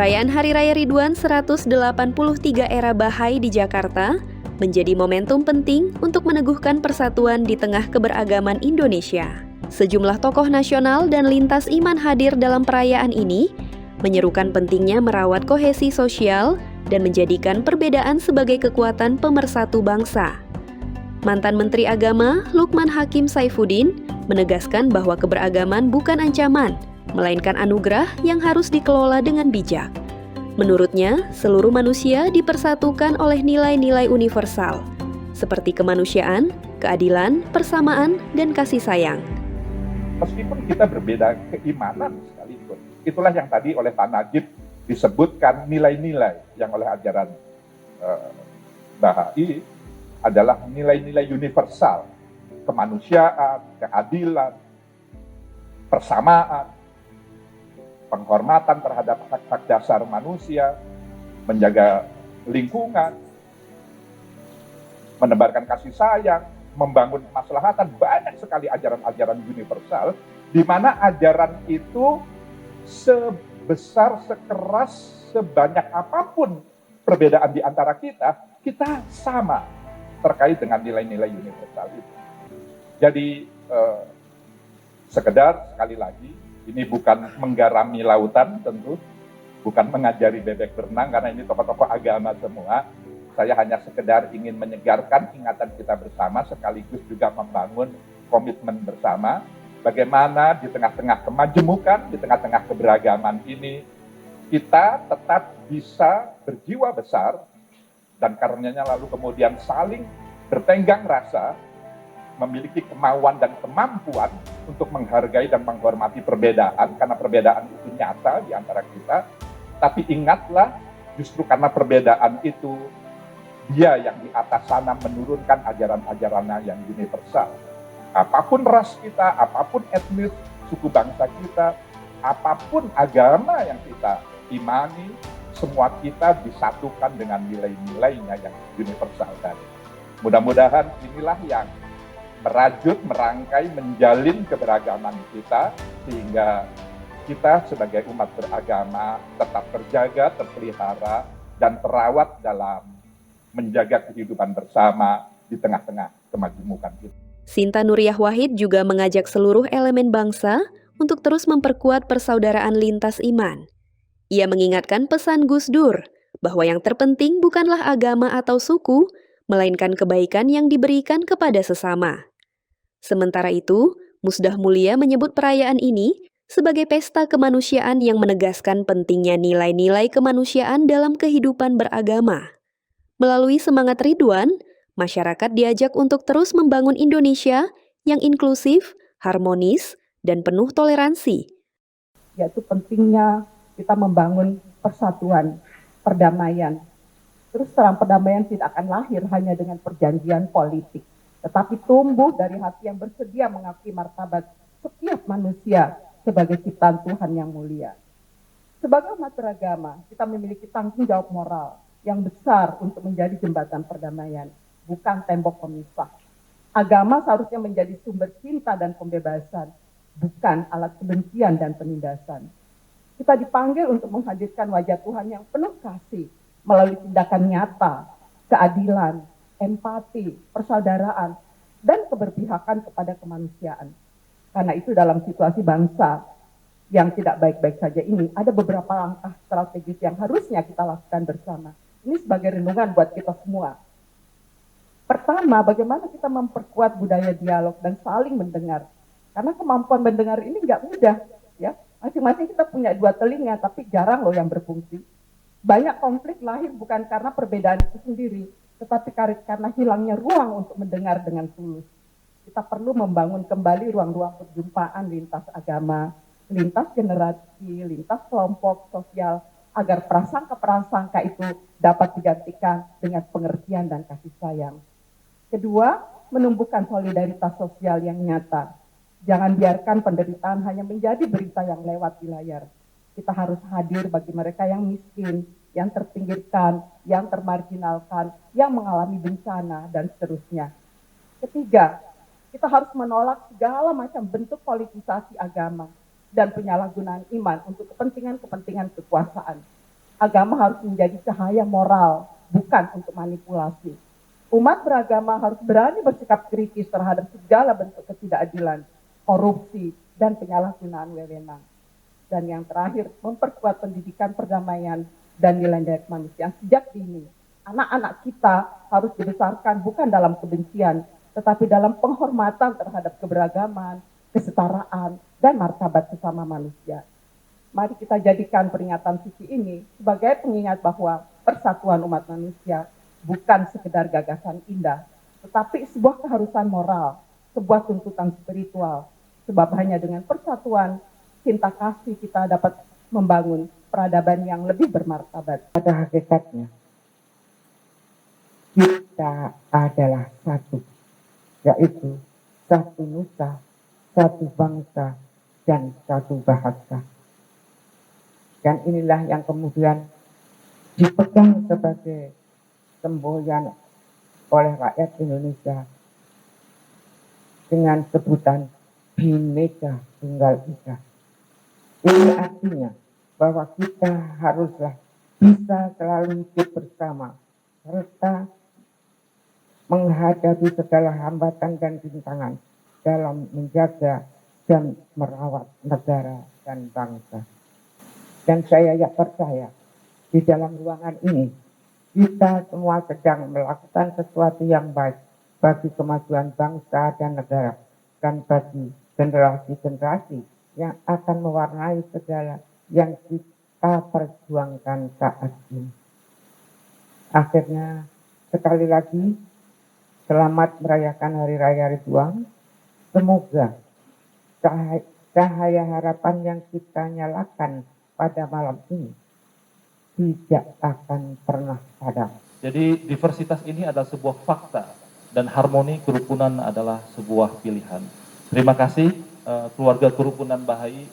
Perayaan Hari Raya Ridwan 183 Era Bahai di Jakarta menjadi momentum penting untuk meneguhkan persatuan di tengah keberagaman Indonesia. Sejumlah tokoh nasional dan lintas iman hadir dalam perayaan ini, menyerukan pentingnya merawat kohesi sosial dan menjadikan perbedaan sebagai kekuatan pemersatu bangsa. Mantan Menteri Agama Lukman Hakim Saifuddin menegaskan bahwa keberagaman bukan ancaman, melainkan anugerah yang harus dikelola dengan bijak. Menurutnya, seluruh manusia dipersatukan oleh nilai-nilai universal, seperti kemanusiaan, keadilan, persamaan, dan kasih sayang. Meskipun kita berbeda keimanan sekalipun, itulah yang tadi oleh Pak Najib disebutkan nilai-nilai yang oleh ajaran Bahai adalah nilai-nilai universal, kemanusiaan, keadilan, persamaan, penghormatan terhadap hak-hak dasar manusia, menjaga lingkungan, menebarkan kasih sayang, membangun kemaslahatan. Banyak sekali ajaran-ajaran universal, di mana ajaran itu sebesar, sekeras, sebanyak apapun perbedaan di antara kita, kita sama terkait dengan nilai-nilai universal itu. Jadi, sekedar sekali lagi, ini bukan menggarami lautan tentu, bukan mengajari bebek berenang, karena ini tokoh-tokoh agama semua. Saya hanya sekedar ingin menyegarkan ingatan kita bersama, sekaligus juga membangun komitmen bersama, bagaimana di tengah-tengah kemajemukan, di tengah-tengah keberagaman ini, kita tetap bisa berjiwa besar, dan karenanya lalu kemudian saling bertenggang rasa, memiliki kemauan dan kemampuan untuk menghargai dan menghormati perbedaan, karena perbedaan itu nyata di antara kita. Tapi ingatlah, justru karena perbedaan itu, dia yang di atas sana menurunkan ajaran-ajarannya yang universal. Apapun ras kita, apapun etnis, suku bangsa kita, apapun agama yang kita imani, semua kita disatukan dengan nilai-nilainya yang universal tadi. Mudah-mudahan inilah yang merajut, merangkai, menjalin keberagaman kita, sehingga kita sebagai umat beragama tetap terjaga, terpelihara, dan terawat dalam menjaga kehidupan bersama di tengah-tengah kemajemukan kita. Sinta Nuriyah Wahid juga mengajak seluruh elemen bangsa untuk terus memperkuat persaudaraan lintas iman. Ia mengingatkan pesan Gus Dur bahwa yang terpenting bukanlah agama atau suku, melainkan kebaikan yang diberikan kepada sesama. Sementara itu, Musdah Mulia menyebut perayaan ini sebagai pesta kemanusiaan yang menegaskan pentingnya nilai-nilai kemanusiaan dalam kehidupan beragama. Melalui semangat Ridwan, masyarakat diajak untuk terus membangun Indonesia yang inklusif, harmonis, dan penuh toleransi. Yaitu pentingnya kita membangun persatuan, perdamaian. Terus terang, perdamaian tidak akan lahir hanya dengan perjanjian politik, tetapi tumbuh dari hati yang bersedia mengakui martabat setiap manusia sebagai ciptaan Tuhan yang mulia. Sebagai umat beragama, kita memiliki tanggung jawab moral yang besar untuk menjadi jembatan perdamaian, bukan tembok pemisah. Agama seharusnya menjadi sumber cinta dan pembebasan, bukan alat kebencian dan penindasan. Kita dipanggil untuk menghadirkan wajah Tuhan yang penuh kasih melalui tindakan nyata, keadilan, empati, persaudaraan, dan keberpihakan kepada kemanusiaan. Karena itu dalam situasi bangsa yang tidak baik-baik saja ini, ada beberapa langkah strategis yang harusnya kita lakukan bersama. Ini sebagai renungan buat kita semua. Pertama, bagaimana kita memperkuat budaya dialog dan saling mendengar. Karena kemampuan mendengar ini nggak mudah, ya. Masing-masing kita punya dua telinga, tapi jarang loh yang berfungsi. Banyak konflik lahir bukan karena perbedaan itu sendiri, tetapi karena hilangnya ruang untuk mendengar dengan tulus. Kita perlu membangun kembali ruang-ruang perjumpaan lintas agama, lintas generasi, lintas kelompok sosial, agar prasangka-prasangka itu dapat digantikan dengan pengertian dan kasih sayang. Kedua, menumbuhkan solidaritas sosial yang nyata. Jangan biarkan penderitaan hanya menjadi berita yang lewat di layar. Kita harus hadir bagi mereka yang miskin, yang terpinggirkan, yang termarginalkan, yang mengalami bencana, dan seterusnya. Ketiga, kita harus menolak segala macam bentuk politisasi agama dan penyalahgunaan iman untuk kepentingan-kepentingan kekuasaan. Agama harus menjadi cahaya moral, bukan untuk manipulasi. Umat beragama harus berani bersikap kritis terhadap segala bentuk ketidakadilan, korupsi, dan penyalahgunaan wewenang. Dan yang terakhir, memperkuat pendidikan perdamaian dan nilai-nilai kemanusiaan sejak dini. Anak-anak kita harus dibesarkan bukan dalam kebencian, tetapi dalam penghormatan terhadap keberagaman, kesetaraan, dan martabat sesama manusia. Mari kita jadikan peringatan suci ini sebagai pengingat bahwa persatuan umat manusia bukan sekedar gagasan indah, tetapi sebuah keharusan moral, sebuah tuntutan spiritual. Sebab hanya dengan persatuan, cinta kasih kita dapat membangun peradaban yang lebih bermartabat. Pada hakikatnya, kita adalah satu, yaitu satu nusa, satu bangsa, dan satu bahasa. Dan inilah yang kemudian dipegang sebagai semboyan oleh rakyat Indonesia dengan sebutan Bhinneka Tunggal Ika. Ini artinya bahwa kita haruslah bisa selalu hidup bersama serta menghadapi segala hambatan dan rintangan dalam menjaga dan merawat negara dan bangsa. Dan saya percaya di dalam ruangan ini kita semua sedang melakukan sesuatu yang baik bagi kemajuan bangsa dan negara dan bagi generasi-generasi yang akan mewarnai segala yang kita perjuangkan saat ini. Akhirnya sekali lagi selamat merayakan Hari Raya Ridwan. Semoga cahaya harapan yang kita nyalakan pada malam ini tidak akan pernah padam. Jadi diversitas ini adalah sebuah fakta dan harmoni kerukunan adalah sebuah pilihan. Terima kasih keluarga kerukunan Bahai,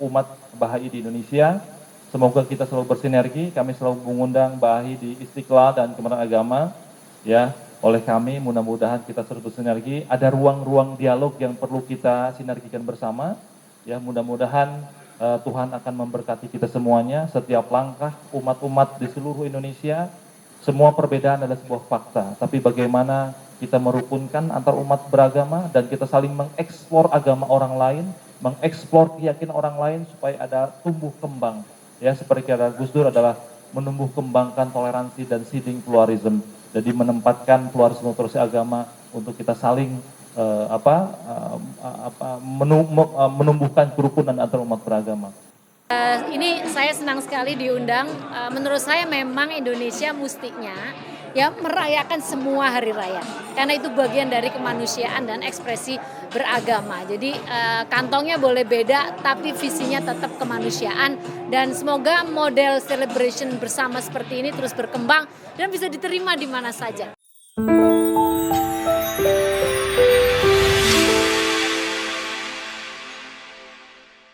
umat Bahai di Indonesia. Semoga kita selalu bersinergi. Kami selalu mengundang Bahai di Istiqlal dan Kementerian Agama. Ya, oleh kami mudah-mudahan kita selalu bersinergi. Ada ruang-ruang dialog yang perlu kita sinergikan bersama. Ya, mudah-mudahan Tuhan akan memberkati kita semuanya, setiap langkah umat-umat di seluruh Indonesia. Semua perbedaan adalah sebuah fakta, tapi bagaimana kita merukunkan antar umat beragama dan kita saling mengeksplor agama orang lain, mengeksplor keyakinan orang lain supaya ada tumbuh kembang. Ya, seperti kata Gus Dur adalah menumbuh kembangkan toleransi dan seeding pluralism. Jadi menempatkan pluralisme agama untuk kita saling menumbuhkan kerukunan antar umat beragama. Ini saya senang sekali diundang. Menurut saya memang Indonesia mestinya ya merayakan semua hari raya, karena itu bagian dari kemanusiaan dan ekspresi beragama. Jadi kantongnya boleh beda, tapi visinya tetap kemanusiaan. Dan semoga model celebration bersama seperti ini terus berkembang dan bisa diterima di mana saja.